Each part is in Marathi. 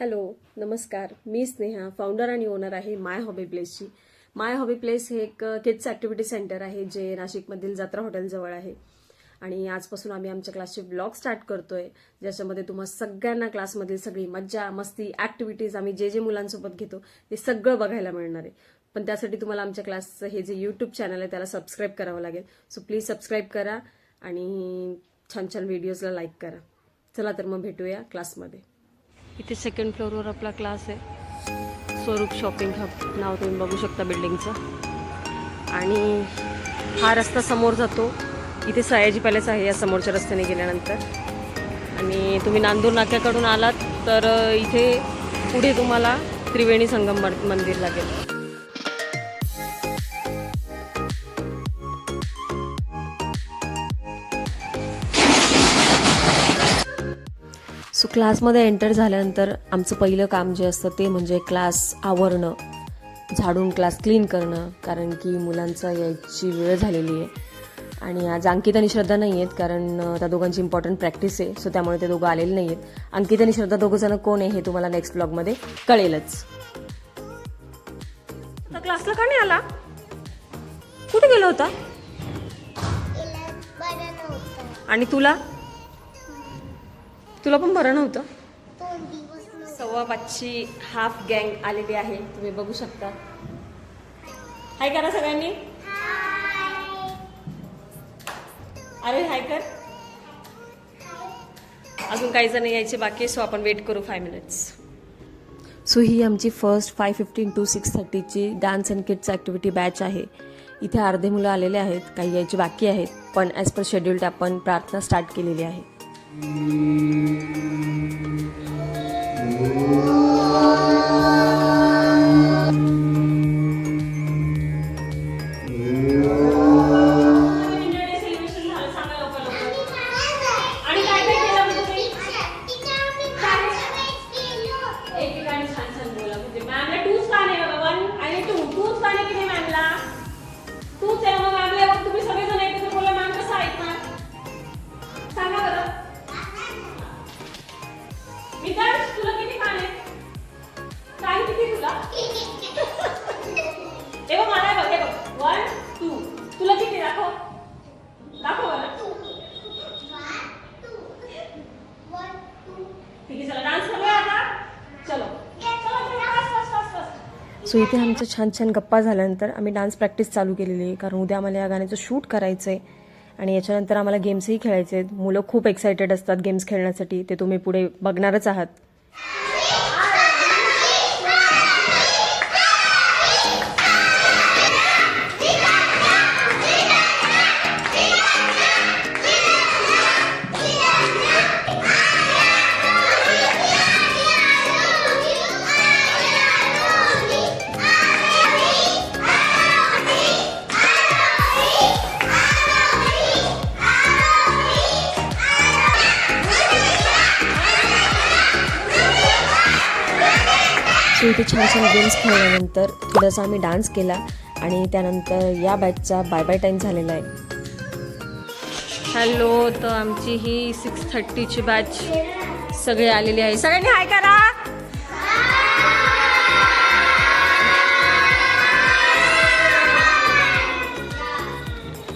हॅलो, नमस्कार. मी स्नेहा, फाउंडर आणि ओनर आहे माय हॉबी प्लेसची. माय हॉबी प्लेस हे एक किड्स ॲक्टिव्हिटी सेंटर आहे जे नाशिकमधील जत्रा हॉटेलजवळ आहे. आणि आजपासून आम्ही आमच्या क्लासचे ब्लॉग स्टार्ट करतोय, ज्याच्यामध्ये तुम्हा सगळ्यांना क्लासमधील सगळी मज्जा, मस्ती, ॲक्टिव्हिटीज आम्ही जे मुलांसोबत घेतो ते सगळं बघायला मिळणार आहे. पण त्यासाठी तुम्हाला आमच्या क्लासचं हे जे यूट्यूब चॅनल आहे त्याला सबस्क्राईब करावं लागेल. सो प्लीज सबस्क्राईब करा आणि छान छान व्हिडिओजला लाईक करा. चला तर मग भेटूया क्लासमध्ये. इथे सेकंड फ्लोअरवर आपला क्लास आहे. स्वरूप शॉपिंग हब नाव तुम्ही बघू शकता बिल्डिंगचं. आणि हा रस्ता समोर जातो, इथे सयाजी पॅलेस आहे या समोरच्या रस्त्याने गेल्यानंतर. आणि तुम्ही नांदूर नाक्याकडून आलात तर इथे पुढे तुम्हाला त्रिवेणी संगम मंदिर लागेल. सो क्लासमध्ये एंटर झाल्यानंतर आमचं पहिलं काम जे असतं ते म्हणजे क्लास आवरणं, झाडून क्लास क्लीन करणं. कारण की मुलांचा यायची वेळ झालेली आहे आणि आज अंकित आणि श्रद्धा नाही आहेत, कारण त्या दोघांची इम्पॉर्टंट प्रॅक्टिस आहे. सो त्यामुळे ते दोघं आलेले नाही आहेत. अंकित आणि श्रद्धा दोघं जण कोण आहे हे तुम्हाला नेक्स्ट ब्लॉगमध्ये कळेलच. क्लासला का नाही आला? कुठे गेला होता? आणि तुला पण बरं नव्हतं? 5:15ची हाफ गँग आलेली आहे, तुम्ही बघू शकता. हाय करा सगळ्यांनी. अरे हाय कर. अजून काही जण यायचे बाकी आहे, सो आपण वेट करू 5 मिनिट्स. सो ही आमची फर्स्ट 5:15 to 6:30ची dance and kids activity batch आहे. इथे अर्धे मुलं आलेले आहेत, काही यायचे बाकी आहेत, पण ॲज पर शेड्यूल्ड आपण प्रार्थना स्टार्ट केलेली आहे. सो इथे आमचं छान छान गप्पा झाल्यानंतर आम्ही डान्स प्रॅक्टिस चालू केलेली आहे, कारण उद्या आम्हाला या गाण्याचं शूट करायचं आहे. आणि याच्यानंतर आम्हाला गेम्सही खेळायचे आहेत. मुलं खूप एक्सायटेड असतात गेम्स खेळण्यासाठी, ते तुम्ही पुढे बघणारच आहात. सो इथे छान छान गेम्स खेळल्यानंतर थोडासा आम्ही डान्स केला आणि त्यानंतर या बॅचचा बाय बाय टाईम झालेला आहे. हॅलो, तर आमची ही 6:30ची बॅच सगळे आलेली आहे. सगळ्यांनी हाय करा.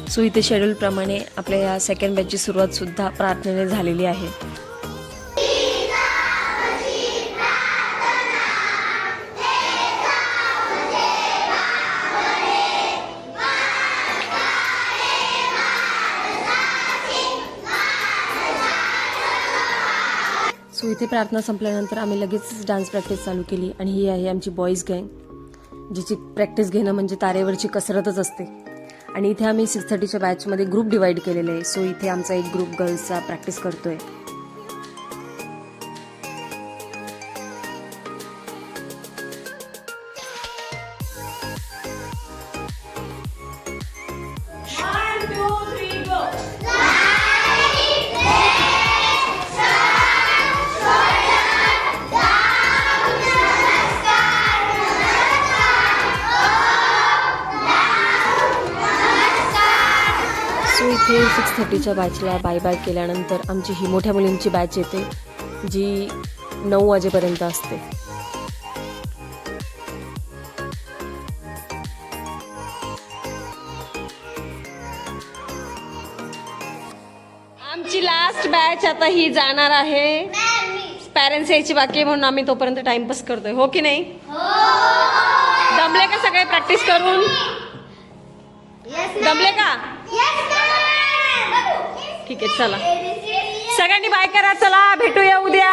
सो इथे शेड्यूलप्रमाणे आपल्या या सेकंड बॅचची सुरुवात सुद्धा प्रार्थनेने झालेली आहे. सो इथे प्रार्थना संपल्यानंतर आम्ही लगेच डान्स प्रॅक्टिस चालू केली. आणि ही आहे आमची बॉईज गँग, जिची प्रॅक्टिस घेणं म्हणजे तारेवरची कसरतच असते. आणि इथे आम्ही 6:30च्या बॅचमध्ये ग्रुप डिवाइड केलेले आहे. सो इथे आमचा एक ग्रुप गर्ल्सचा प्रॅक्टिस करतोय. सो इथे 6:30च्या बॅचला बाय बाय केल्यानंतर आमची ही मोठ्या मुलींची बॅच येते, जी 9 वाजेपर्यंत असते. आमची लास्ट बॅच आता ही जाणार आहे. पॅरेंट्स यायची बाकी आहे म्हणून आम्ही तोपर्यंत टाइमपास करतोय. हो की नाही? दमले का सगळे प्रॅक्टिस करून? दमले का? ठीक आहे, चला सगळ्यांनी बाय करा. चला भेटूया उद्या.